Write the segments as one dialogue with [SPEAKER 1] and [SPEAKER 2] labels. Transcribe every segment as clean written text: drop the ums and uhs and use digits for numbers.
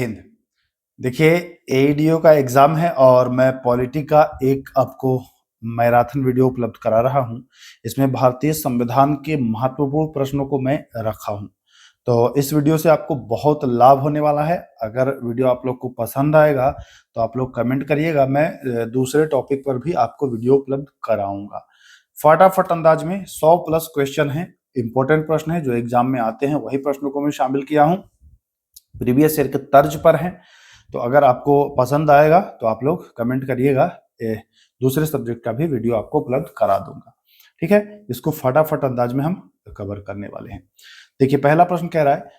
[SPEAKER 1] हिंद। देखिए, एईडीओ का एग्जाम है और मैं पॉलिटी का एक आपको मैराथन वीडियो उपलब्ध करा रहा हूं। इसमें भारतीय संविधान के महत्वपूर्ण प्रश्नों को मैं रखा हूं। तो इस वीडियो से आपको बहुत लाभ होने वाला है। अगर वीडियो आप लोग को पसंद आएगा तो आप लोग कमेंट करिएगा, मैं दूसरे टॉपिक पर भी आपको वीडियो उपलब्ध कराऊंगा। फटाफट अंदाज में 100 प्लस क्वेश्चन है, इंपॉर्टेंट प्रश्न है जो एग्जाम में आते हैं, वही प्रश्नों को मैं शामिल किया हूं, प्रीवियस ईयर के तर्ज पर हैं। तो अगर आपको पसंद आएगा तो आप लोग कमेंट करिएगा, दूसरे सब्जेक्ट का भी वीडियो आपको उपलब्ध करा दूंगा। ठीक है, इसको फटाफट अंदाज में हम कवर करने वाले हैं। देखिए, पहला प्रश्न कह रहा है,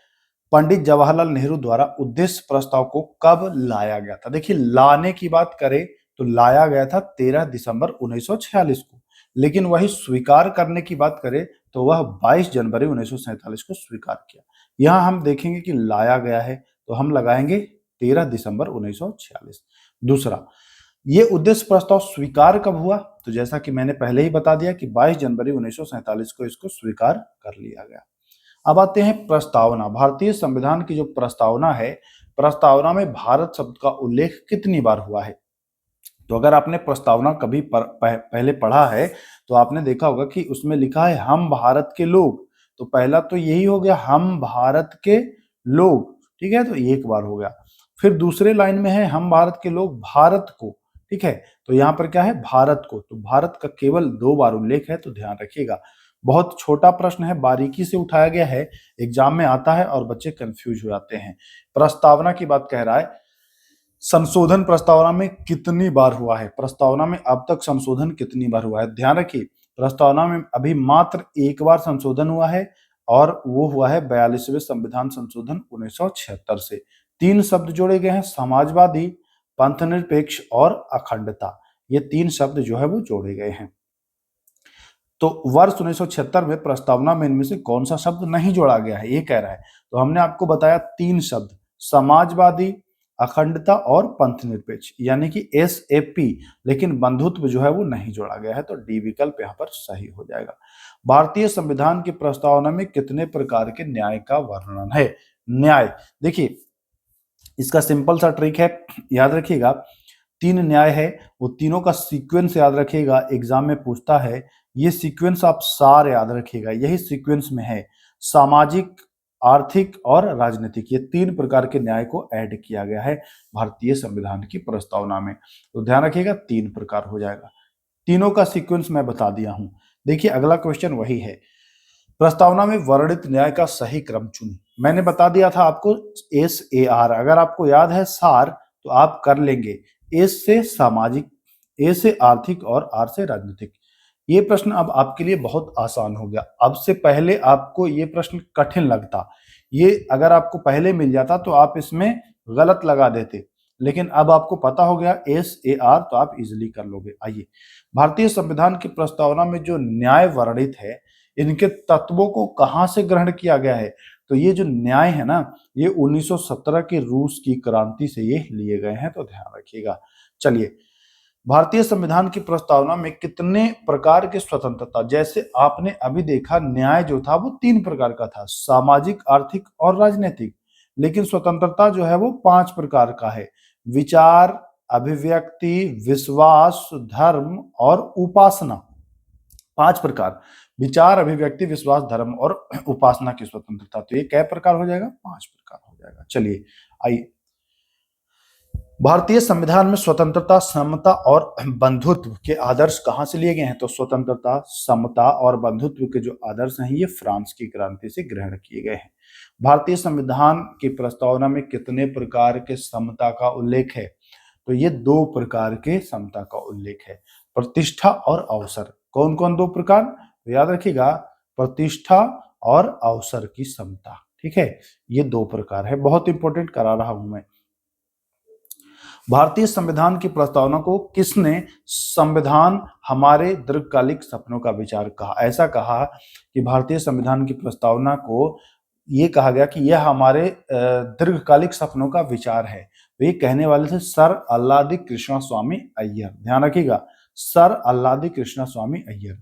[SPEAKER 1] पंडित जवाहरलाल नेहरू द्वारा उद्देश्य प्रस्ताव को कब लाया गया था। देखिए, लाने की बात करें तो लाया गया था 13 दिसंबर 1946 को, लेकिन वही स्वीकार करने की बात करें तो वह 22 जनवरी 1947 को स्वीकार किया। यहां हम देखेंगे कि लाया गया है तो हम लगाएंगे 13 दिसंबर 1946। दूसरा, ये उद्देश्य प्रस्ताव स्वीकार कब हुआ, तो जैसा कि मैंने पहले ही बता दिया कि 22 जनवरी 1947 को इसको स्वीकार कर लिया गया। अब आते हैं प्रस्तावना। भारतीय संविधान की जो प्रस्तावना है, प्रस्तावना में भारत शब्द का उल्लेख कितनी बार हुआ है। तो अगर आपने प्रस्तावना कभी पहले पढ़ा है तो आपने देखा होगा कि उसमें लिखा है हम भारत के लोग। तो पहला तो यही हो गया, हम भारत के लोग, ठीक है, तो एक बार हो गया। फिर दूसरे लाइन में है हम भारत के लोग भारत को, ठीक है, तो यहां पर क्या है, भारत को। तो भारत का केवल 2 बार उल्लेख है, तो ध्यान रखिएगा। बहुत छोटा प्रश्न है, बारीकी से उठाया गया है, एग्जाम में आता है और बच्चे कंफ्यूज हो जाते हैं। प्रस्तावना की बात कह रहा है, संशोधन प्रस्तावना में कितनी बार हुआ है, प्रस्तावना में अब तक संशोधन कितनी बार हुआ है। ध्यान रखिए, प्रस्तावना में अभी मात्र एक बार संशोधन हुआ है और वो हुआ है 42वें संविधान संशोधन 1976 से। 3 शब्द जोड़े गए हैं, समाजवादी, पंथनिरपेक्ष और अखंडता। ये 3 शब्द जो है वो जोड़े गए हैं। तो वर्ष 1976 में प्रस्तावना में इनमें से कौन सा शब्द नहीं जोड़ा गया है, ये कह रहा है। तो हमने आपको बताया 3 शब्द, समाजवादी, अखंडता और पंथ निरपेक्ष, यानी कि SAP, लेकिन बंधुत्व जो है वो नहीं जोड़ा गया है, तो डी विकल्प यहाँ पर सही हो जाएगा। भारतीय संविधान की प्रस्तावना में कितने प्रकार के न्याय का वर्णन है। न्याय, देखिए इसका सिंपल सा ट्रिक है, याद रखिएगा 3 न्याय है, वो तीनों का सीक्वेंस याद रखिएगा, एग्जाम में पूछता है। ये सीक्वेंस आप सार याद रखिएगा, यही सीक्वेंस में है, सामाजिक, आर्थिक और राजनीतिक, ये 3 प्रकार के न्याय को ऐड किया गया है भारतीय संविधान की प्रस्तावना में। तो ध्यान रखिएगा 3 प्रकार हो जाएगा। तीनों का सीक्वेंस मैं बता दिया हूं। देखिए, अगला क्वेश्चन वही है, प्रस्तावना में वर्णित न्याय का सही क्रम चुनिए। मैंने बता दिया था आपको SAR, अगर आपको याद है सार तो आप कर लेंगे। S से सामाजिक, A से आर्थिक और R से राजनीतिक। ये प्रश्न अब आपके लिए बहुत आसान हो गया। अब से पहले आपको ये प्रश्न कठिन लगता, ये अगर आपको पहले मिल जाता तो आप इसमें गलत लगा देते, लेकिन अब आपको पता हो गया SAR, तो आप इजिली कर लोगे। आइए, भारतीय संविधान की प्रस्तावना में जो न्याय वर्णित है, इनके तत्वों को कहां से ग्रहण किया गया है। तो ये जो न्याय है ना, ये 1917 के रूस की क्रांति से ये लिए गए हैं, तो ध्यान रखिएगा। चलिए, भारतीय संविधान की प्रस्तावना में कितने प्रकार की स्वतंत्रता, जैसे आपने अभी देखा न्याय जो था वो 3 प्रकार का था, सामाजिक, आर्थिक और राजनीतिक, लेकिन स्वतंत्रता जो है वो 5 प्रकार का है, विचार, अभिव्यक्ति, विश्वास, धर्म और उपासना। 5 प्रकार, विचार, अभिव्यक्ति, विश्वास, धर्म और उपासना की स्वतंत्रता। तो ये कै प्रकार हो जाएगा, 5 प्रकार हो जाएगा। चलिए आइए, भारतीय संविधान में स्वतंत्रता, समता और बंधुत्व के आदर्श कहां से लिए गए हैं। तो स्वतंत्रता, समता और बंधुत्व के जो आदर्श हैं ये फ्रांस की क्रांति से ग्रहण किए गए हैं। भारतीय संविधान की प्रस्तावना में कितने प्रकार के समता का उल्लेख है। तो ये 2 प्रकार के समता का उल्लेख है, प्रतिष्ठा और अवसर। कौन कौन 2 प्रकार, तो याद रखिएगा, प्रतिष्ठा और अवसर की समता, ठीक है, ये 2 प्रकार है, बहुत इंपॉर्टेंट करा रहा हूं मैं। भारतीय संविधान की प्रस्तावना को किसने संविधान हमारे दीर्घकालिक सपनों का विचार कहा। ऐसा कहा कि भारतीय संविधान की प्रस्तावना को ये कहा गया कि यह हमारे दीर्घकालिक सपनों का विचार है। तो ये कहने वाले थे सर अल्लादी कृष्णा स्वामी अय्यर, ध्यान रखिएगा, सर अल्लादी कृष्णा स्वामी अय्यर।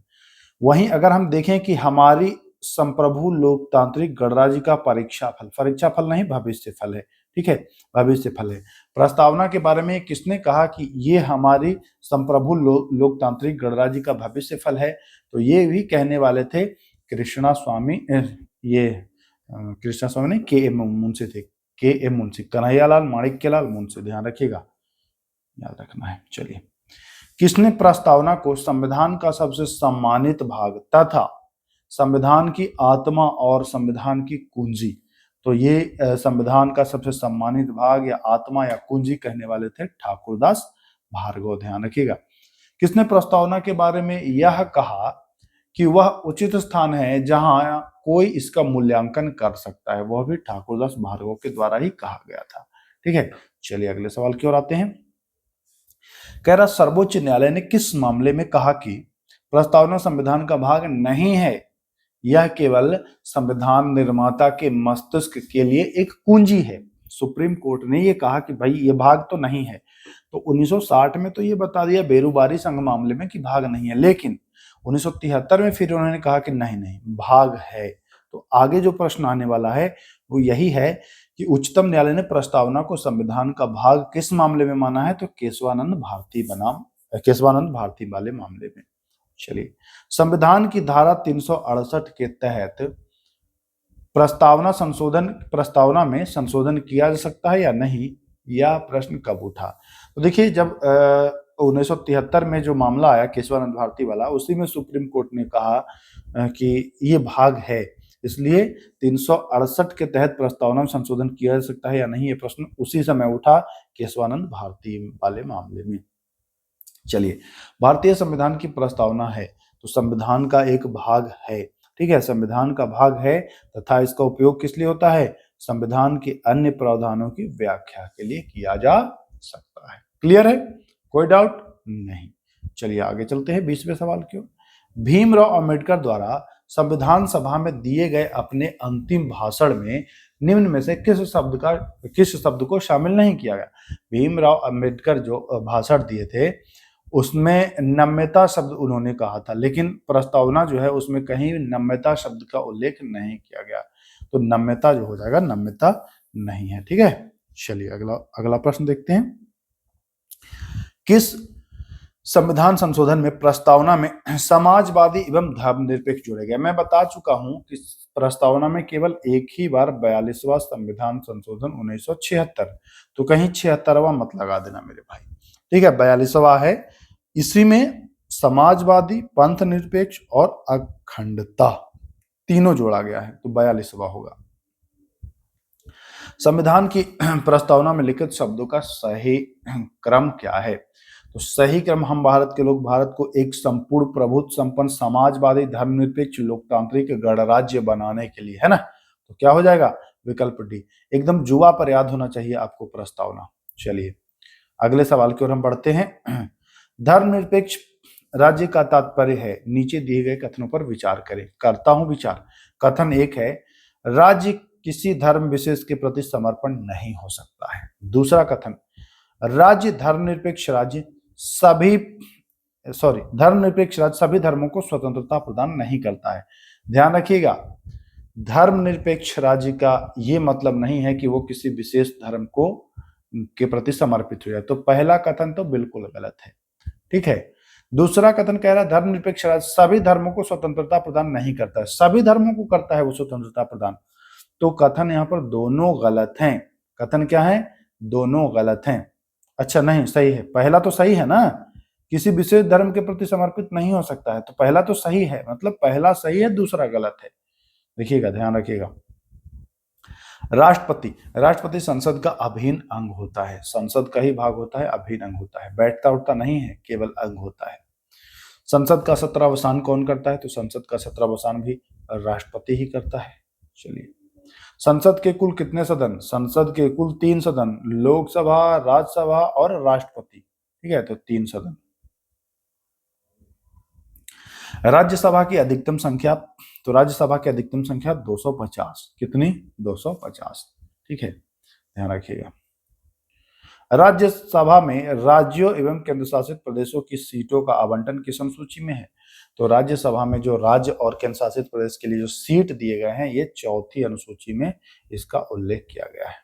[SPEAKER 1] वहीं अगर हम देखें कि हमारी संप्रभु लोकतांत्रिक गणराज्य का परीक्षा फल नहीं भविष्य फल है, ठीक है, भविष्य फल है। प्रस्तावना के बारे में किसने कहा कि ये हमारी संप्रभु लोकतांत्रिक गणराज्य का भविष्य फल है? तो ये भी कहने वाले थे कृष्णा स्वामी, कृष्णा स्वामी नहीं, के एम मुंशी थे, के एम मुंशी, कन्हैयालाल माणिक्यलाल मुंशी, ध्यान रखिएगा, याद रखना है। चलिए, किसने प्रस्तावना को संविधान का सबसे सम्मानित भाग तथा संविधान की आत्मा और संविधान की कुंजी, तो ये संविधान का सबसे सम्मानित भाग या आत्मा या कुंजी कहने वाले थे ठाकुरदास भार्गव, ध्यान रखिएगा। किसने प्रस्तावना के बारे में यह कहा कि वह उचित स्थान है जहां कोई इसका मूल्यांकन कर सकता है? वह भी ठाकुरदास भार्गव के द्वारा ही कहा गया था। ठीक है, चलिए अगले सवाल की ओर आते हैं। कह रहा, सर्वोच्च न्यायालय ने किस मामले में कहा कि प्रस्तावना संविधान का भाग नहीं है, यह केवल संविधान निर्माता के मस्तिष्क के लिए एक कुंजी है? सुप्रीम कोर्ट ने यह कहा कि भाई ये भाग तो नहीं है। तो 1960 में तो ये बता दिया बेरूबारी संघ मामले में कि भाग नहीं है, लेकिन 1973 में फिर उन्होंने कहा कि नहीं नहीं भाग है। तो आगे जो प्रश्न आने वाला है वो यही है कि उच्चतम न्यायालय ने प्रस्तावना को संविधान का भाग किस मामले में माना है? तो केशवानंद भारती वाले मामले में। चलिए, संविधान की धारा 368 के तहत प्रस्तावना में संशोधन किया जा सकता है या नहीं, यह प्रश्न कब उठा? तो देखिए, जब 1973 में जो मामला आया केशवानंद भारती वाला, उसी में सुप्रीम कोर्ट ने कहा कि ये भाग है, इसलिए 368 के तहत प्रस्तावना में संशोधन किया जा सकता है या नहीं, ये प्रश्न उसी समय उठा केशवानंद भारती वाले मामले में। चलिए, भारतीय संविधान की प्रस्तावना है तो संविधान का एक भाग है, ठीक है, संविधान का भाग है तथा इसका उपयोग किस लिए होता है? संविधान के अन्य प्रावधानों की व्याख्या के लिए किया जा सकता है। क्लियर है, कोई डाउट नहीं। चलिए आगे चलते हैं 20वें सवाल की ओर। भीमराव अंबेडकर द्वारा संविधान सभा में दिए गए अपने अंतिम भाषण में निम्न में से किस शब्द को शामिल नहीं किया गया? भीमराव अंबेडकर जो भाषण दिए थे उसमें नम्यता शब्द उन्होंने कहा था, लेकिन प्रस्तावना जो है उसमें कहीं नम्यता शब्द का उल्लेख नहीं किया गया, तो नम्यता जो हो जाएगा, नम्यता नहीं है। ठीक है, चलिए अगला प्रश्न देखते हैं। किस संविधान संशोधन में प्रस्तावना में समाजवादी एवं धर्मनिरपेक्ष जोड़े गए? मैं बता चुका हूं कि प्रस्तावना में केवल एक ही बार 42वां संविधान संशोधन 1976, तो कहीं 76वां मत लगा देना मेरे भाई। ठीक है, 42वां है, इसी में समाजवादी, पंथ निरपेक्ष और अखंडता तीनों जोड़ा गया है, तो 42वां होगा। संविधान की प्रस्तावना में लिखित शब्दों का सही क्रम क्या है? तो सही क्रम, हम भारत के लोग भारत को एक संपूर्ण प्रभुत्व संपन्न समाजवादी धर्मनिरपेक्ष लोकतांत्रिक गणराज्य बनाने के लिए, है ना, तो क्या हो जाएगा? विकल्प डी। एकदम जुआ पर याद होना चाहिए आपको प्रस्तावना। चलिए अगले सवाल की ओर हम बढ़ते हैं। धर्मनिरपेक्ष राज्य का तात्पर्य है, नीचे दिए गए कथनों पर विचार करें। करता हूं विचार। कथन 1 है, राज्य किसी धर्म विशेष के प्रति समर्पण नहीं हो सकता है। दूसरा कथन, धर्मनिरपेक्ष राज्य सभी धर्मों को स्वतंत्रता प्रदान नहीं करता है। ध्यान रखिएगा, धर्मनिरपेक्ष राज्य का ये मतलब नहीं है कि वो किसी विशेष धर्म के प्रति समर्पित हो जाए। तो पहला कथन तो बिल्कुल गलत है। ठीक है, दूसरा कथन कह रहा है धर्मनिरपेक्ष राज्य सभी धर्मों को स्वतंत्रता प्रदान नहीं करता है। सभी धर्मों को करता है वो स्वतंत्रता प्रदान, तो कथन यहाँ पर दोनों गलत हैं। कथन क्या है? दोनों गलत हैं। अच्छा नहीं, सही है, पहला तो सही है ना, किसी विशेष धर्म के प्रति समर्पित नहीं हो सकता है, तो पहला तो सही है, मतलब पहला सही है, दूसरा गलत है। देखिएगा, ध्यान रखिएगा। राष्ट्रपति संसद का अभिन्न अंग होता है। संसद का ही भाग होता है, अभिन्न अंग होता है, बैठता उठता नहीं है, केवल अंग होता है। संसद का सत्रावसान कौन करता है? तो संसद का सत्रावसान भी राष्ट्रपति ही करता है। चलिए, संसद के कुल कितने सदन? संसद के कुल 3 सदन, लोकसभा, राज्यसभा और राष्ट्रपति। ठीक है, तो 3 सदन। राज्यसभा की अधिकतम संख्या, तो राज्यसभा की अधिकतम संख्या 250। कितनी? 250। ठीक है, ध्यान रखिएगा। राज्यसभा में राज्यों एवं केंद्र शासित प्रदेशों की सीटों का आवंटन किस अनुसूची में है? तो राज्यसभा में जो राज्य और केंद्र शासित प्रदेश के लिए जो सीट दिए गए हैं, ये 4थी अनुसूची में इसका उल्लेख किया गया है।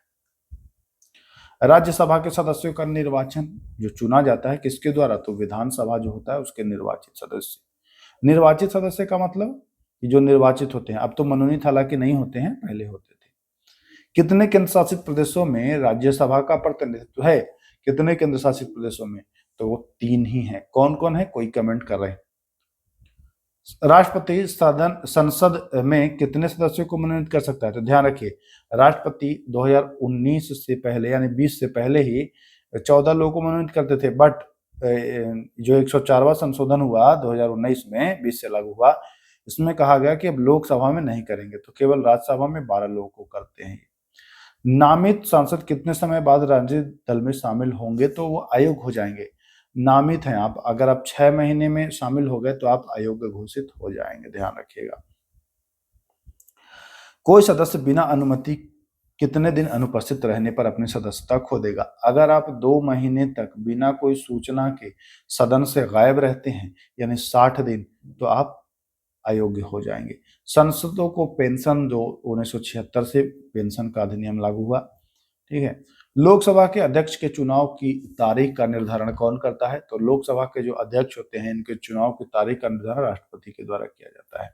[SPEAKER 1] राज्यसभा के सदस्यों का निर्वाचन जो चुना जाता है किसके द्वारा, तो विधानसभा जो होता है उसके निर्वाचित सदस्य। निर्वाचित सदस्य का मतलब कि जो निर्वाचित होते हैं, अब तो मनोनीत हालांकि नहीं होते हैं, पहले होते थे। कितने केंद्र शासित प्रदेशों में राज्यसभा का प्रतिनिधित्व है, कितने केंद्र शासित प्रदेशों में, तो वो 3 ही है। कौन कौन है, कोई कमेंट कर रहे हैं। राष्ट्रपति सदन संसद में कितने सदस्यों को मनोनीत कर सकता है, तो ध्यान रखिए राष्ट्रपति 2019 से पहले यानी 20 से पहले ही 14 लोगों को मनोनीत करते थे, बट जो 104वां संशोधन हुआ 2019 में 20 से लागू हुआ, इसमें कहा गया कि अब लोकसभा में नहीं करेंगे, तो केवल राज्यसभा में 12 लोगों को करते हैं। नामित सांसद कितने समय बाद राजनीतिक दल में शामिल होंगे, तो वो अयोग्य हो जाएंगे। नामित हैं आप, अगर आप 6 महीने में शामिल हो गए तो आप अयोग्य घोषित हो जाएंगे, ध्यान रखिएगा। कोई सदस्य बिना अनुमति कितने दिन अनुपस्थित रहने पर अपनी सदस्यता खो देगा, अगर आप 2 महीने तक बिना कोई सूचना के सदन से गायब रहते हैं यानी 60 दिन, तो आप अयोग्य हो जाएंगे। सांसदों को पेंशन जो 1976 से पेंशन का अधिनियम लागू हुआ, ठीक है। लोकसभा के अध्यक्ष के चुनाव की तारीख का निर्धारण कौन करता है, तो लोकसभा के जो अध्यक्ष होते हैं इनके चुनाव की तारीख का निर्धारण राष्ट्रपति के द्वारा किया जाता है।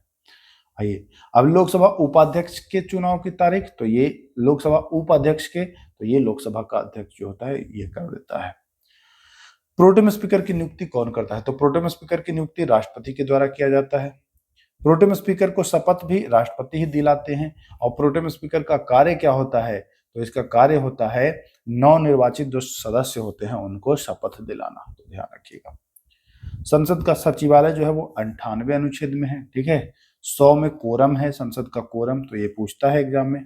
[SPEAKER 1] आइए अब लोकसभा उपाध्यक्ष के चुनाव की तारीख, तो ये लोकसभा उपाध्यक्ष के, तो ये लोकसभा का अध्यक्ष जो होता है ये कर देता है। प्रोटेम स्पीकर की नियुक्ति कौन करता है, तो प्रोटेम स्पीकर की नियुक्ति राष्ट्रपति के द्वारा किया जाता है। प्रोटेम स्पीकर को शपथ भी राष्ट्रपति ही दिलाते हैं। और प्रोटेम स्पीकर का कार्य क्या होता है, तो इसका कार्य होता है नवनिर्वाचित जो सदस्य होते हैं उनको शपथ दिलाना, तो ध्यान रखिएगा। संसद का सचिवालय जो है वो 98 अनुच्छेद में है, ठीक है। 100 में कोरम है, संसद का कोरम, तो ये पूछता है एग्जाम में।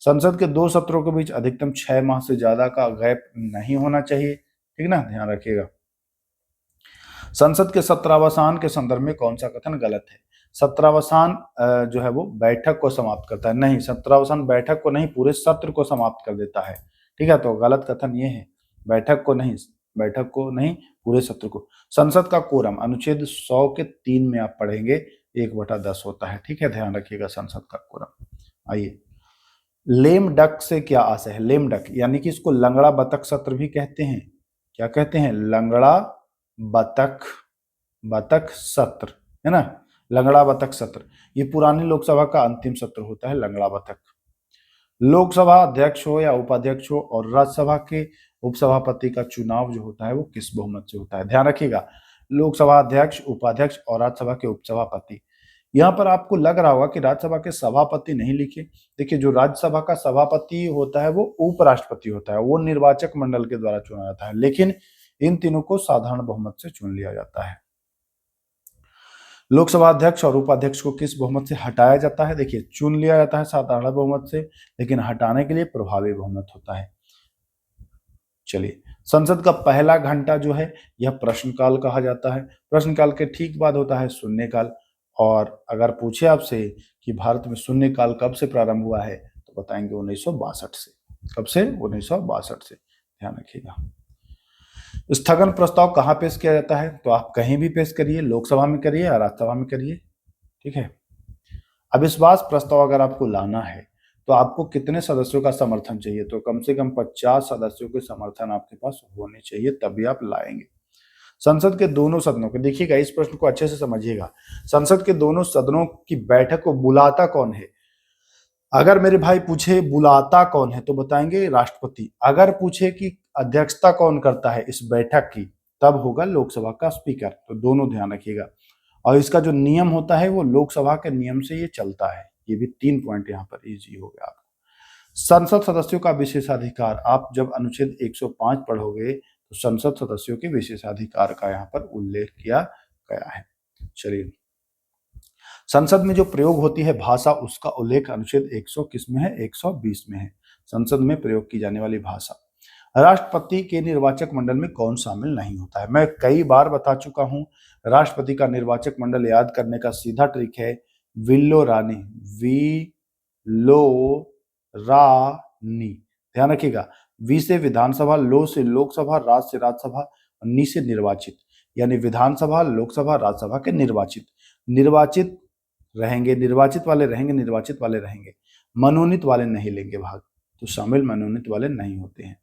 [SPEAKER 1] संसद के 2 सत्रों के बीच अधिकतम 6 माह से ज्यादा का गैप नहीं होना चाहिए, ठीक ना, ध्यान रखिएगा। संसद के सत्रावसान के संदर्भ में कौन सा कथन गलत है, सत्रावसान जो है वो बैठक को समाप्त करता है, नहीं, सत्रावसान बैठक को नहीं पूरे सत्र को समाप्त कर देता है, ठीक है। तो गलत कथन ये है, बैठक को नहीं पूरे सत्र को। संसद का कोरम अनुच्छेद 100 के 3 में आप पढ़ेंगे 1/10 होता है, ठीक है, ध्यान रखिएगा संसद का कोरम। आइए लेम डक से क्या आशय है, लेम डक यानी कि इसको लंगड़ा बतख सत्र भी कहते हैं, क्या कहते हैं, लंगड़ा बतख सत्र, है ना, लंगड़ा बतख सत्र। ये पुरानी लोकसभा का अंतिम सत्र होता है लंगड़ा बतख। लोकसभा अध्यक्ष हो या उपाध्यक्ष हो और राज्यसभा के उपसभापति का चुनाव जो होता है वो किस बहुमत से होता है, ध्यान रखिएगा। लोकसभा अध्यक्ष, उपाध्यक्ष और राज्यसभा के उपसभापति। यहाँ पर आपको लग रहा होगा कि राज्यसभा के सभापति नहीं लिखे, देखिए जो राज्यसभा का सभापति होता है वो उपराष्ट्रपति होता है, वो निर्वाचक मंडल के द्वारा चुना जाता है, लेकिन इन तीनों को साधारण बहुमत से चुन लिया जाता है। लोकसभा अध्यक्ष और उपाध्यक्ष को किस बहुमत से हटाया जाता है, देखिए चुन लिया जाता है साधारण बहुमत से, लेकिन हटाने के लिए प्रभावी बहुमत होता है। चलिए संसद का पहला घंटा जो है यह प्रश्नकाल कहा जाता है, प्रश्नकाल के ठीक बाद होता है शून्यकाल। और अगर पूछे आपसे कि भारत में शून्यकाल कब से प्रारंभ हुआ है, तो बताएंगे 1962 से। कब से, 1962 से, ध्यान रखिएगा। स्थगन प्रस्ताव कहाँ पेश किया जाता है, तो आप कहीं भी पेश करिए, लोकसभा में करिए या राज्यसभा में करिए, ठीक है। अविश्वास प्रस्ताव अगर आपको लाना है तो आपको कितने सदस्यों का समर्थन चाहिए, तो कम से कम 50 सदस्यों के समर्थन आपके पास होने चाहिए, तभी आप लाएंगे। संसद के दोनों सदनों के, देखिएगा इस प्रश्न को अच्छे से समझिएगा, संसद के दोनों सदनों की बैठक को बुलाता कौन है। अगर मेरे भाई पूछे बुलाता कौन है तो बताएंगे राष्ट्रपति, अगर पूछे कि अध्यक्षता कौन करता है इस बैठक की, तब होगा लोकसभा का स्पीकर, तो दोनों ध्यान रखिएगा। और इसका जो नियम होता है वो लोकसभा के नियम से ये चलता है, ये भी 3 पॉइंट यहाँ पर इजी हो गया आपको। संसद सदस्यों का विशेषाधिकार, आप जब अनुच्छेद 105 पढ़ोगे तो संसद सदस्यों के विशेषाधिकार का यहाँ पर उल्लेख किया गया है। चलिए संसद में जो प्रयोग होती है भाषा, उसका उल्लेख अनुच्छेद 100 किस में है, 120 में है, संसद में प्रयोग की जाने वाली भाषा। राष्ट्रपति के निर्वाचक मंडल में कौन शामिल नहीं होता है, मैं कई बार बता चुका हूं, राष्ट्रपति का निर्वाचक मंडल याद करने का सीधा ट्रिक है विल्लो रानी, रानी, ध्यान रखिएगा। वी से विधानसभा, लो से लोकसभा, राज से राज्यसभा, नी से निर्वाचित, यानी विधानसभा, लोकसभा, राज्यसभा के निर्वाचित। निर्वाचित रहेंगे, निर्वाचित वाले रहेंगे, निर्वाचित वाले रहेंगे, मनोनीत वाले नहीं लेंगे भाग, तो शामिल मनोनीत वाले नहीं होते हैं।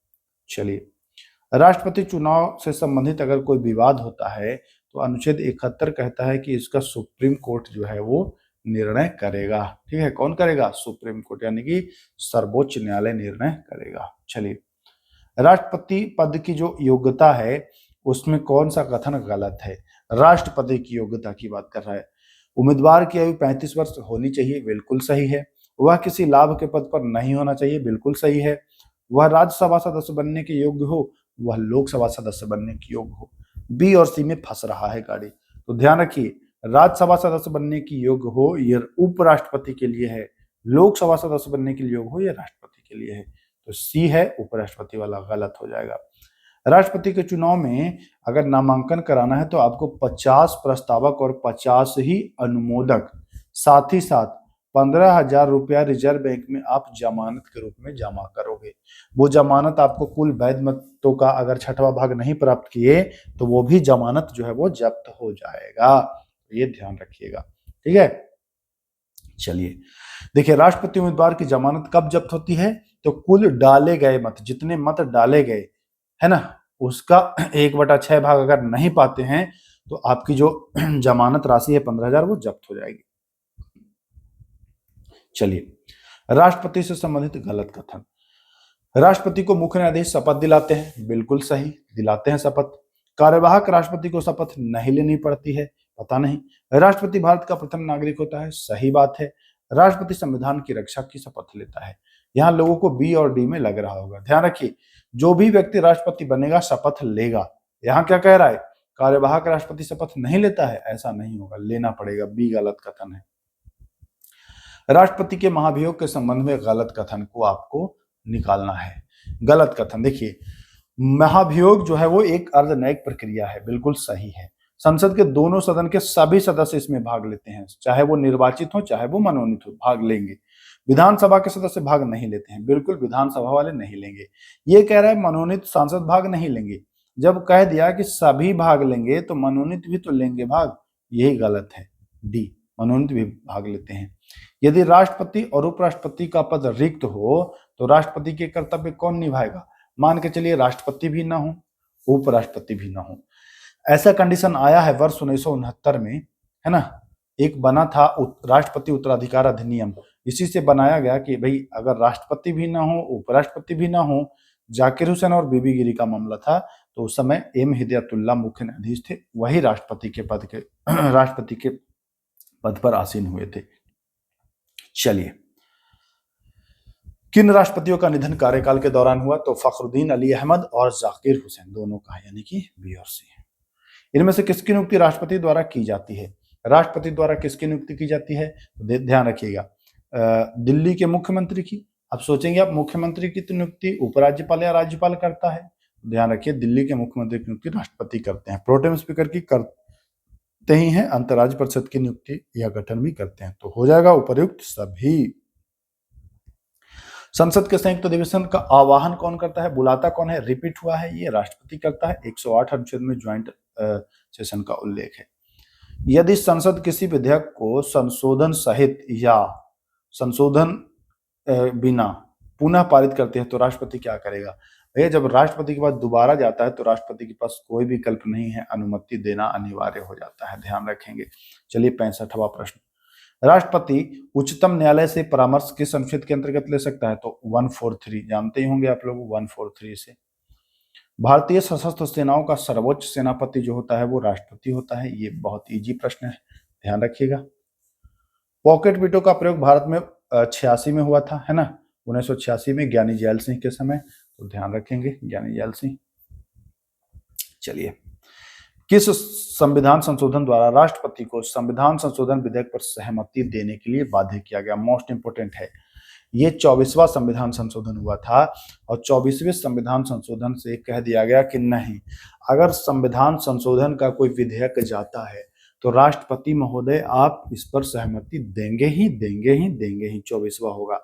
[SPEAKER 1] चलिए, राष्ट्रपति चुनाव से संबंधित अगर कोई विवाद होता है तो अनुच्छेद 71 कहता है कि इसका सुप्रीम कोर्ट जो है वो निर्णय करेगा। ठीक है, कौन करेगा? सुप्रीम कोर्ट, यानी कि सर्वोच्च न्यायालय निर्णय करेगा। चलिए, राष्ट्रपति पद की जो योग्यता है उसमें कौन सा कथन गलत है? राष्ट्रपति की योग्यता की बात कर रहा है। उम्मीदवार की आयु 35 वर्ष होनी चाहिए, बिल्कुल सही है। वह किसी लाभ के पद पर नहीं होना चाहिए, बिल्कुल सही है। वह राज्यसभा सदस्य बनने के योग्य हो, वह लोकसभा सदस्य बनने के योग्य हो। बी और सी में फंस रहा है गाड़ी, तो ध्यान रखिए, राज्यसभा सदस्य बनने की योग्य हो यह उपराष्ट्रपति के लिए है, लोकसभा सदस्य बनने के लिए योग्य हो यह राष्ट्रपति के लिए है। तो सी है उपराष्ट्रपति वाला, गलत हो जाएगा। राष्ट्रपति के चुनाव में अगर नामांकन कराना है तो आपको 50 प्रस्तावक और 50 ही अनुमोदक, साथ ही साथ 15,000 रुपया रिजर्व बैंक में आप जमानत के रूप में जमा करोगे। वो जमानत आपको कुल वैध मतों का अगर 6वां भाग नहीं प्राप्त किए तो वो भी जमानत जो है वो जब्त हो जाएगा, ये ध्यान रखिएगा। ठीक है, चलिए देखिए, राष्ट्रपति उम्मीदवार की जमानत कब जब्त होती है? तो कुल डाले गए मत, जितने मत डाले गए है ना, उसका 1/6 भाग अगर नहीं पाते हैं तो आपकी जो जमानत राशि है 15,000 वो जब्त हो जाएगी। चलिए, राष्ट्रपति से संबंधित गलत कथन। राष्ट्रपति को मुख्य न्यायाधीश शपथ दिलाते हैं, बिल्कुल सही, दिलाते हैं शपथ। कार्यवाहक राष्ट्रपति को शपथ नहीं लेनी पड़ती है, पता नहीं। राष्ट्रपति भारत का प्रथम नागरिक होता है, सही बात है। राष्ट्रपति संविधान की रक्षा की शपथ लेता है। यहाँ लोगों को बी और डी में लग रहा होगा, ध्यान रखिए, जो भी व्यक्ति राष्ट्रपति बनेगा शपथ लेगा। यहाँ क्या कह रहा है? कार्यवाहक राष्ट्रपति शपथ नहीं लेता है, ऐसा नहीं होगा, लेना पड़ेगा, बी गलत कथन है। राष्ट्रपति के महाभियोग के संबंध में गलत कथन को आपको निकालना है। गलत कथन, देखिए, महाभियोग जो है वो एक अर्धन्यायिक प्रक्रिया है, बिल्कुल सही है। संसद के दोनों सदन के सभी सदस्य इसमें भाग लेते हैं, चाहे वो निर्वाचित हो चाहे वो मनोनीत हो, भाग लेंगे। विधानसभा के सदस्य भाग नहीं लेते हैं, बिल्कुल विधानसभा वाले नहीं लेंगे। ये कह रहा है मनोनीत सांसद भाग नहीं लेंगे, जब कह दिया कि सभी भाग लेंगे तो मनोनीत भी तो लेंगे भाग, यही गलत है, डी, मनोनीत भी भाग लेते हैं। यदि राष्ट्रपति और उपराष्ट्रपति का पद रिक्त हो तो राष्ट्रपति के कर्तव्य कौन निभाएगा? मान के चलिए राष्ट्रपति भी ना हो, उपराष्ट्रपति भी ना हो, ऐसा कंडीशन आया है वर्ष 1969 में, है ना, एक बना था राष्ट्रपति उत्तराधिकार अधिनियम, इसी से बनाया गया कि भाई अगर राष्ट्रपति भी ना हो, उपराष्ट्रपति भी ना हो, जाकिर हुसैन और बीबी गिरी का मामला था, तो उस समय एम हिदायतुल्लाह मुख्य न्यायाधीश थे, वही राष्ट्रपति के पद पर आसीन हुए थे। चलिए, किन राष्ट्रपतियों का निधन कार्यकाल के दौरान हुआ? तो फखरुद्दीन अली अहमद और जाकिर हुसैन, दोनों का, यानी कि बी और सी। इनमें से किसकी नियुक्ति राष्ट्रपति द्वारा की जाती है? राष्ट्रपति द्वारा किसकी नियुक्ति की जाती है? ध्यान रखिएगा, दिल्ली के मुख्यमंत्री की। आप सोचेंगे आप मुख्यमंत्री की तो नियुक्ति उपराज्यपाल या राज्यपाल करता है, ध्यान रखिए दिल्ली के मुख्यमंत्री की नियुक्ति राष्ट्रपति करते हैं। प्रोटेम स्पीकर की करते ही हैं, अंतर्राज्य परिषद की नियुक्ति या गठन भी करते हैं, तो हो जाएगा उपर्युक्त सभी। संसद के संयुक्त अधिवेशन का आह्वान कौन करता है? बुलाता कौन है? रिपीट हुआ है, ये राष्ट्रपति करता है, 108 अनुच्छेद में ज्वाइंट सेशन का उल्लेख है। यदि संसद किसी विधेयक को संशोधन सहित या संशोधन बिना पुनः पारित करते हैं तो राष्ट्रपति क्या करेगा? भैया, जब राष्ट्रपति के पास दोबारा जाता है तो राष्ट्रपति के पास कोई विकल्प नहीं है, अनुमति देना अनिवार्य हो जाता है, ध्यान रखेंगे। चलिए 65वां प्रश्न, राष्ट्रपति उच्चतम न्यायालय से परामर्श किस अनुच्छेद के अंतर्गत ले सकता है? तो 143, जानते ही होंगे आप लोग 143 से। भारतीय सशस्त्र सेनाओं का सर्वोच्च सेनापति जो होता है वो राष्ट्रपति होता है, ये बहुत इजी प्रश्न है, ध्यान रखिएगा। पॉकेट वीटो का प्रयोग भारत में 86 में हुआ था, है ना, 1986 में ज्ञानी जैल सिंह के समय, तो ध्यान रखेंगे ज्ञानी जैल सिंह। चलिए, किस संविधान संशोधन द्वारा राष्ट्रपति को संविधान संशोधन विधेयक पर सहमति देने के लिए बाध्य किया गया? मोस्ट इंपोर्टेंट है, ये 24वां संविधान संशोधन हुआ था और 24वें संविधान संशोधन से कह दिया गया कि नहीं, अगर संविधान संशोधन का कोई विधेयक जाता है तो राष्ट्रपति महोदय आप इस पर सहमति देंगे ही देंगे ही देंगे ही, 24वां होगा।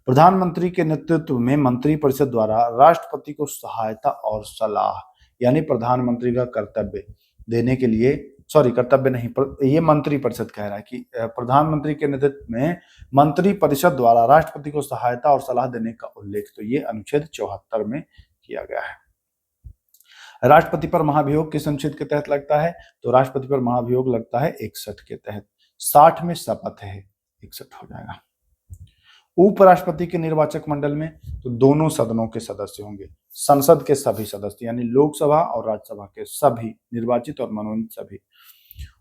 [SPEAKER 1] प्रधानमंत्री के नेतृत्व में मंत्रिपरिषद द्वारा राष्ट्रपति को सहायता और सलाह, यानी प्रधानमंत्री का कर्तव्य देने के लिए, कर्तव्य नहीं, ये मंत्रिपरिषद कह रहा है कि प्रधानमंत्री के नेतृत्व में मंत्रिपरिषद द्वारा राष्ट्रपति को सहायता और सलाह देने का उल्लेख, तो ये अनुच्छेद 74 में किया गया है। राष्ट्रपति पर महाभियोग किस अनुच्छेद के तहत लगता है? तो राष्ट्रपति पर महाभियोग लगता है 61 के तहत। 60 में शपथ है, 61 हो जाएगा। उपराष्ट्रपति के निर्वाचक मंडल में तो दोनों सदनों के सदस्य होंगे, संसद के सभी सदस्य यानी लोकसभा और राज्यसभा के सभी निर्वाचित और मनोनीत सभी।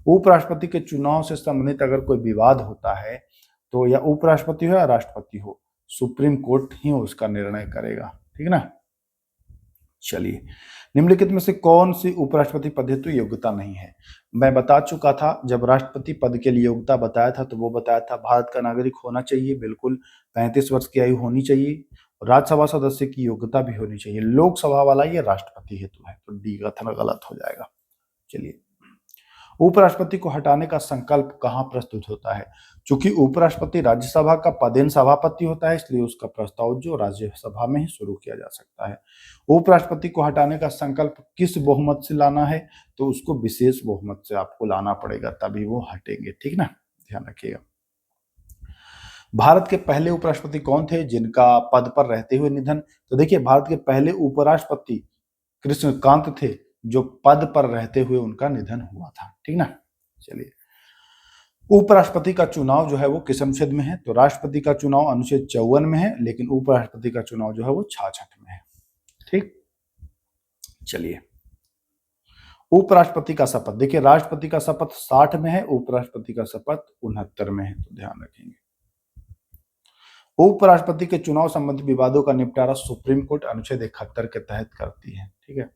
[SPEAKER 1] उपराष्ट्रपति के चुनाव से संबंधित अगर कोई विवाद होता है तो या उपराष्ट्रपति हो या राष्ट्रपति हो, सुप्रीम कोर्ट ही उसका निर्णय करेगा, ठीक है ना। चलिए, निम्नलिखित में से कौन सी उपराष्ट्रपति पद हेतु योग्यता नहीं है? मैं बता चुका था, जब राष्ट्रपति पद के लिए योग्यता बताया था तो वो बताया था भारत का नागरिक होना चाहिए, बिल्कुल 35 वर्ष की आयु होनी चाहिए, राज्यसभा सदस्य की योग्यता भी होनी चाहिए। लोकसभा वाला ये राष्ट्रपति हेतु है, तो डी कथन गलत हो जाएगा। चलिए, उपराष्ट्रपति को हटाने का संकल्प कहाँ प्रस्तुत होता है? चूंकि उपराष्ट्रपति राज्यसभा का पदेन सभापति होता है, इसलिए उसका प्रस्ताव जो राज्यसभा में ही शुरू किया जा सकता है। उपराष्ट्रपति को हटाने का संकल्प किस बहुमत से लाना है? तो उसको विशेष बहुमत से आपको लाना पड़ेगा, तभी वो हटेंगे, ठीक ना, ध्यान रखिएगा। भारत के पहले उपराष्ट्रपति कौन थे जिनका पद पर रहते हुए निधन? तो देखिए, भारत के पहले उपराष्ट्रपति कृष्णकांत थे, जो पद पर रहते हुए उनका निधन हुआ था, ठीक ना। चलिए, उपराष्ट्रपति का चुनाव जो है वो किस अनुच्छेद में है? तो राष्ट्रपति का चुनाव अनुच्छेद 54 में है, लेकिन उपराष्ट्रपति का चुनाव जो है वो 66 में है, ठीक। चलिए, उपराष्ट्रपति का शपथ, देखिए राष्ट्रपति का शपथ 60 में है, उपराष्ट्रपति का शपथ 69 में है, तो ध्यान रखेंगे। उपराष्ट्रपति के चुनाव संबंधी विवादों का निपटारा सुप्रीम कोर्ट अनुच्छेद 71 के तहत करती है, ठीक है।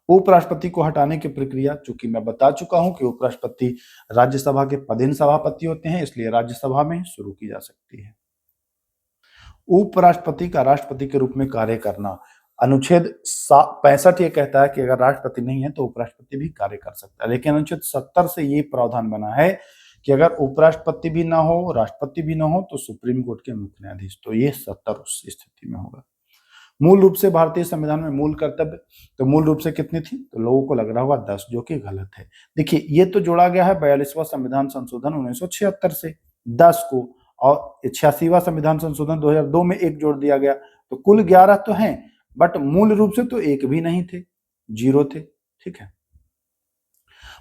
[SPEAKER 1] उपराष्ट्रपति को हटाने की प्रक्रिया, चूंकि मैं बता चुका हूं कि उपराष्ट्रपति राज्यसभा के पदेन सभापति होते हैं, इसलिए राज्यसभा में शुरू की जा सकती है। उपराष्ट्रपति का राष्ट्रपति के रूप में कार्य करना, अनुच्छेद 65 ये कहता है कि अगर राष्ट्रपति नहीं है तो उपराष्ट्रपति भी कार्य कर सकता है, लेकिन अनुच्छेद 70 से ये प्रावधान बना है कि अगर उपराष्ट्रपति भी ना हो, राष्ट्रपति भी ना हो, तो सुप्रीम कोर्ट के मुख्य न्यायाधीश, तो ये 70 उस स्थिति में होगा। मूल रूप से भारतीय संविधान में मूल कर्तव्य, तो मूल रूप से कितनी थी? तो लोगों को लग रहा होगा 10, जो कि गलत है। देखिए, ये तो जोड़ा गया है 42वां संविधान संशोधन 1976 से 10 को, और 86वां संविधान संशोधन 2002 में 1 जोड़ दिया गया, तो कुल 11 तो हैं, बट मूल रूप से तो एक भी नहीं थे, 0 थे, ठीक है।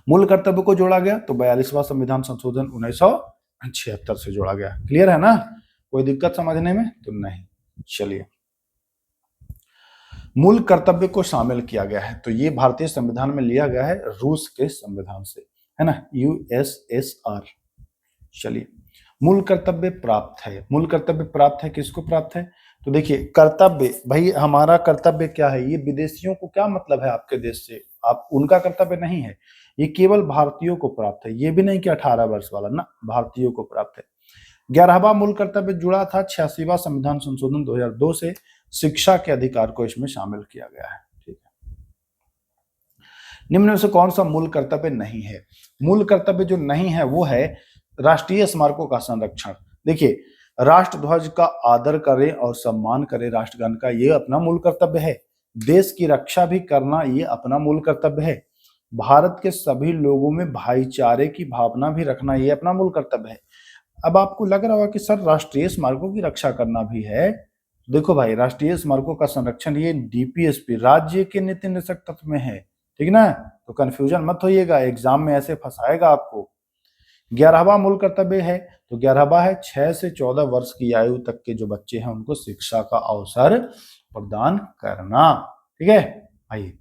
[SPEAKER 1] मूल कर्तव्य को जोड़ा गया तो 42वां संविधान संशोधन 1976 से जोड़ा गया। क्लियर है ना? कोई दिक्कत समझने में तो नहीं। चलिए, मूल कर्तव्य को शामिल किया गया है, तो ये भारतीय संविधान में लिया गया है रूस के संविधान से, है ना, USSR। चलिए, मूल कर्तव्य प्राप्त है, मूल कर्तव्य प्राप्त है, किसको प्राप्त है? तो देखिए, कर्तव्य, भाई हमारा कर्तव्य क्या है? ये विदेशियों को क्या मतलब है आपके देश से? आप उनका कर्तव्य नहीं है, ये केवल भारतीयों को प्राप्त है। ये भी नहीं कि 18 वर्ष वाला ना, भारतीयों को प्राप्त है। 11वां मूल कर्तव्य जुड़ा था 86वां संविधान संशोधन 2002 से, शिक्षा के अधिकार को इसमें शामिल किया गया है, ठीक है। निम्न में से कौन सा मूल कर्तव्य नहीं है? मूल कर्तव्य जो नहीं है वो है राष्ट्रीय स्मारकों का संरक्षण। देखिए, राष्ट्रध्वज का आदर करे और सम्मान करे, राष्ट्रगान का, ये अपना मूल कर्तव्य है। देश की रक्षा भी करना ये अपना मूल कर्तव्य है। भारत के सभी लोगों में भाईचारे की भावना भी रखना ये अपना मूल कर्तव्य है। अब आपको लग रहा होगा कि सर राष्ट्रीय स्मारकों की रक्षा करना भी है। देखो भाई, राष्ट्रीय स्मारकों का संरक्षण ये DPSP राज्य के नीति निर्देशक तत्व में है, ठीक ना, तो कंफ्यूजन मत होइएगा, एग्जाम में ऐसे फंसाएगा आपको। 11वां मूल कर्तव्य है, तो 11वां है 6 से 14 वर्ष की आयु तक के जो बच्चे हैं उनको शिक्षा का अवसर प्रदान करना, ठीक है भाई।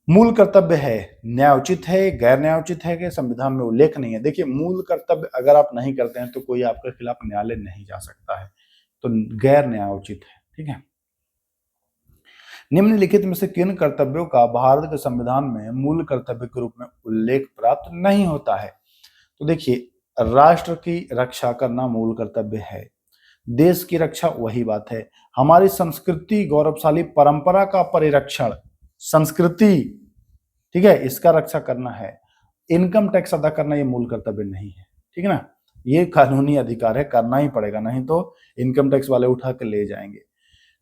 [SPEAKER 1] मूल कर्तव्य है, न्यायोचित है, गैर न्यायोचित है कि संविधान में उल्लेख नहीं है। देखिए, मूल कर्तव्य अगर आप नहीं करते हैं तो कोई आपके खिलाफ न्यायालय नहीं जा सकता है, तो गैर न्यायोचित है, ठीक है। निम्नलिखित में से किन कर्तव्यों का भारत के संविधान में मूल कर्तव्य के रूप में उल्लेख प्राप्त नहीं होता है? तो देखिए, राष्ट्र की रक्षा करना मूल कर्तव्य है, देश की रक्षा वही बात है, हमारी संस्कृति गौरवशाली परंपरा का परिरक्षण, संस्कृति, ठीक है, इसका रक्षा करना है। इनकम टैक्स अदा करना ये मूल कर्तव्य नहीं है, ठीक है ना, ये कानूनी अधिकार है, करना ही पड़ेगा, नहीं तो इनकम टैक्स वाले उठा के ले जाएंगे।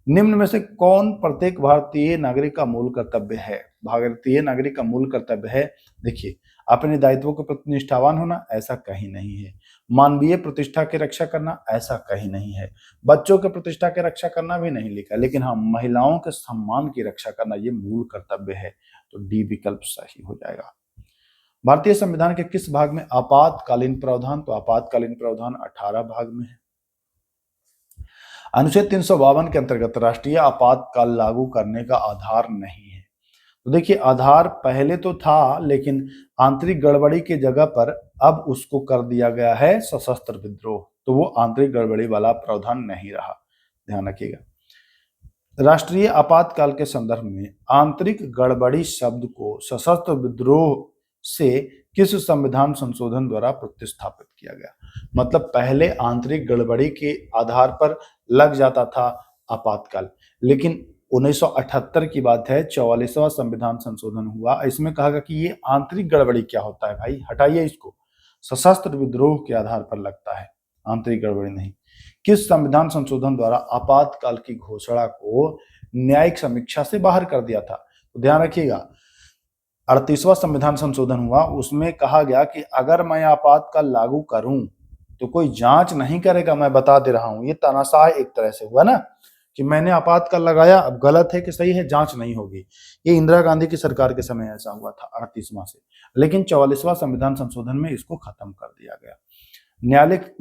[SPEAKER 1] निम्न में से कौन प्रत्येक भारतीय नागरिक का मूल कर्तव्य है? भारतीय नागरिक का मूल कर्तव्य है, देखिए, अपने दायित्वों के प्रति निष्ठावान होना, ऐसा कहीं नहीं है। मानवीय प्रतिष्ठा की रक्षा करना, ऐसा कहीं नहीं है। बच्चों के प्रतिष्ठा की रक्षा करना भी नहीं लिखा, लेकिन हाँ, महिलाओं के सम्मान की रक्षा करना ये मूल कर्तव्य है। तो डी विकल्प सही हो जाएगा। भारतीय संविधान के किस भाग में आपातकालीन प्रावधान? तो आपातकालीन प्रावधान 18 भाग में है। अनुच्छेद 352 के अंतर्गत राष्ट्रीय आपातकाल लागू करने का आधार नहीं है। तो देखिए, आधार पहले तो था, लेकिन आंतरिक गड़बड़ी की जगह पर अब उसको कर दिया गया है सशस्त्र विद्रोह, तो वो आंतरिक गड़बड़ी वाला प्रावधान नहीं रहा, ध्यान रखिएगा। राष्ट्रीय आपातकाल के संदर्भ में आंतरिक गड़बड़ी शब्द को सशस्त्र विद्रोह से किस संविधान संशोधन द्वारा प्रतिस्थापित किया गया? मतलब पहले आंतरिक गड़बड़ी के आधार पर लग जाता था आपातकाल, लेकिन 1978 की बात है, 44वां संविधान संशोधन हुआ, इसमें कहा गया कि ये आंतरिक गड़बड़ी क्या होता है भाई, हटाइए इसको, सशस्त्र विद्रोह के आधार पर लगता है, आंतरिक गड़बड़ी नहीं। किस संविधान संशोधन द्वारा आपातकाल की घोषणा को न्यायिक समीक्षा से बाहर कर दिया था? तो ध्यान रखिएगा, 38वां संविधान संशोधन हुआ, उसमें कहा गया कि अगर मैं आपातकाल लागू करूं तो कोई जांच नहीं करेगा, मैं बता दे रहा हूं। ये तानाशाह एक तरह से हुआ ना, कि मैंने आपातकाल लगाया, अब गलत है कि सही है, जांच नहीं होगी। ये इंदिरा गांधी की सरकार के समय ऐसा हुआ था 38वां से, लेकिन 44वां संविधान संशोधन में इसको खत्म कर दिया गया।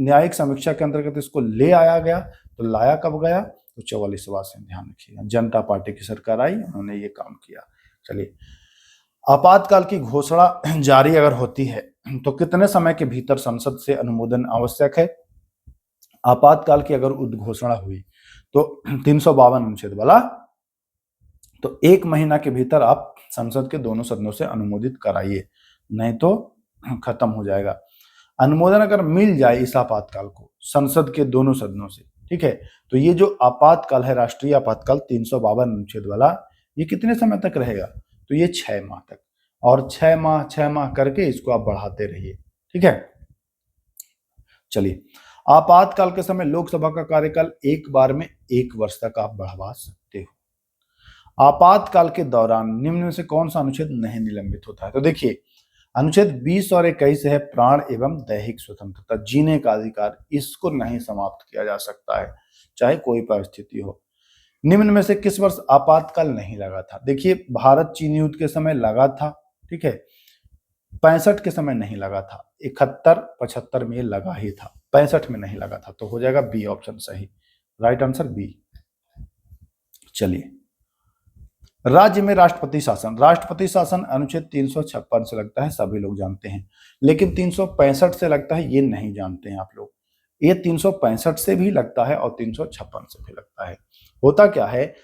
[SPEAKER 1] न्यायिक समीक्षा के अंतर्गत इसको ले आया गया, तो लाया कब गया? तो 44वां से, ध्यान रखिएगा। जनता पार्टी की सरकार आई, उन्होंने ये काम किया। चलिए, आपातकाल की घोषणा जारी अगर होती है तो कितने समय के भीतर संसद से अनुमोदन आवश्यक है? आपातकाल की अगर उद्घोषणा हुई तो 352 अनुच्छेद वाला, तो 1 महीना के भीतर आप संसद के दोनों सदनों से अनुमोदित कराइए, नहीं तो खत्म हो जाएगा। अनुमोदन अगर मिल जाए इस आपातकाल को संसद के दोनों सदनों से, ठीक है, तो ये जो आपातकाल है, राष्ट्रीय आपातकाल 352 अनुच्छेद वाला, ये कितने समय तक रहेगा? तो ये 6 माह तक, और 6 माह करके इसको आप बढ़ाते रहिए, ठीक है। चलिए, आपातकाल के समय लोकसभा का कार्यकाल एक बार में 1 वर्ष तक आप बढ़वा सकते हो। आपातकाल के दौरान निम्न में से कौन सा अनुच्छेद नहीं निलंबित होता है? तो देखिए, अनुच्छेद 20 और 21 है प्राण एवं दैहिक स्वतंत्रता, जीने का अधिकार, इसको नहीं समाप्त किया जा सकता है, चाहे कोई परिस्थिति हो। निम्न में से किस वर्ष आपातकाल नहीं लगा था? देखिए, भारत चीन युद्ध के समय लगा था, ठीक है, 65 के समय नहीं लगा था, 71-75 में लगा ही था, 65 में नहीं लगा था, तो हो जाएगा बी ऑप्शन सही, राइट आंसर बी। चलिए, राज्य में राष्ट्रपति शासन, राष्ट्रपति शासन अनुच्छेद 356 से लगता है, सभी लोग जानते हैं, लेकिन 365 से लगता है, ये नहीं जानते हैं आप लोग। ये 365 से भी लगता है और 356 से भी लगता है। होता क्या है,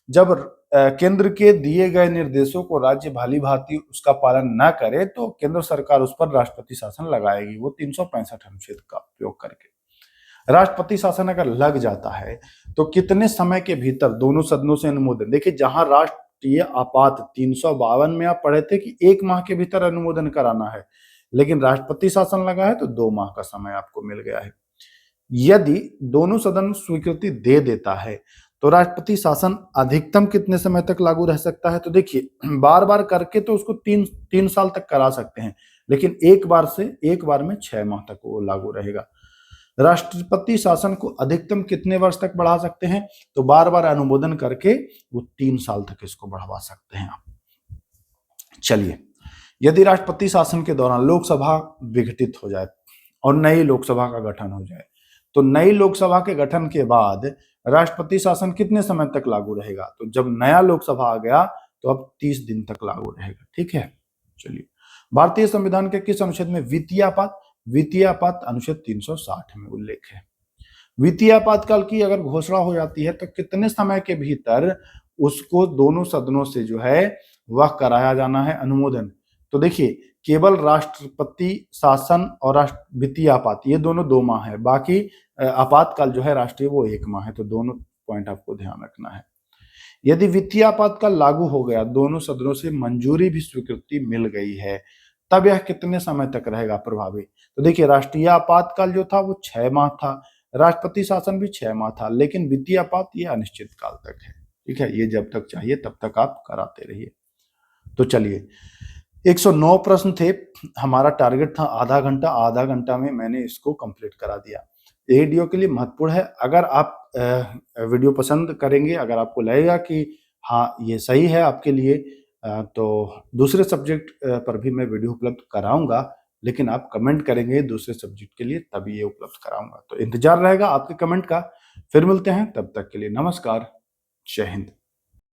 [SPEAKER 1] जब केंद्र के दिए गए निर्देशों को राज्य भली भांति उसका पालन न करे तो केंद्र सरकार उस पर राष्ट्रपति शासन लगाएगी, वो 365 अनुच्छेद का उपयोग करके। राष्ट्रपति शासन अगर लग जाता है तो कितने समय के भीतर दोनों सदनों से अनुमोदन? देखिए, जहां राष्ट्रीय आपात 352 में आप पढ़े थे कि 1 माह के भीतर अनुमोदन कराना है, लेकिन राष्ट्रपति शासन लगा है तो 2 माह का समय आपको मिल गया है। यदि दोनों सदन स्वीकृति दे देता है तो राष्ट्रपति शासन अधिकतम कितने समय तक लागू रह सकता है? तो देखिए, बार बार करके तो उसको 3 साल तक करा सकते हैं, लेकिन एक बार में 6 माह तक वो लागू रहेगा। राष्ट्रपति शासन को अधिकतम कितने वर्ष तक बढ़ा सकते हैं? तो बार बार अनुमोदन करके वो 3 साल तक इसको बढ़वा सकते हैं आप। चलिए, यदि राष्ट्रपति शासन के दौरान लोकसभा विघटित हो जाए और नई लोकसभा का गठन हो जाए, तो नई लोकसभा के गठन के बाद राष्ट्रपति शासन कितने समय तक लागू रहेगा? तो जब नया लोकसभा आ गया तो अब 30 दिन तक लागू रहेगा, ठीक है। चलिए, भारतीय संविधान के किस अनुच्छेद में वित्तीय आपात अनुच्छेद 360 में उल्लेख है। वित्तीय आपातकाल की अगर घोषणा हो जाती है तो कितने समय के भीतर उसको दोनों सदनों से जो है वह कराया जाना है अनुमोदन? तो देखिए, केवल राष्ट्रपति शासन और वित्तीय आपात ये दोनों 2 माह है, बाकी आपातकाल जो है राष्ट्रीय वो 1 माह है, तो दोनों पॉइंट आपको ध्यान रखना है। यदि वित्तीय आपातकाल लागू हो गया, दोनों सदनों से मंजूरी भी स्वीकृति मिल गई है, तब यह कितने समय तक रहेगा प्रभावी? तो देखिए, राष्ट्रीय आपातकाल जो था वो 6 माह था, राष्ट्रपति शासन भी 6 माह था, लेकिन वित्तीय आपात ये अनिश्चित काल तक है, ठीक है, ये जब तक चाहिए तब तक आप कराते रहिए। तो चलिए, 109 प्रश्न थे। हमारा टारगेट था आधा घंटा में मैंने इसको कंप्लीट करा दिया। ये वीडियो के लिए महत्वपूर्ण है। अगर आप वीडियो पसंद करेंगे, अगर आपको लगेगा कि हाँ, ये सही है आपके लिए, तो दूसरे सब्जेक्ट पर भी मैं वीडियो उपलब्ध कराऊँगा, लेकिन आप कमेंट करेंगे दूसरे सब्जेक्ट के लिए तभी ये उपलब्ध कराऊँगा। तो इंतज़ार रहेगा आपके कमेंट का। फिर मिलते हैं, तब तक के लिए नमस्कार। जय हिंद।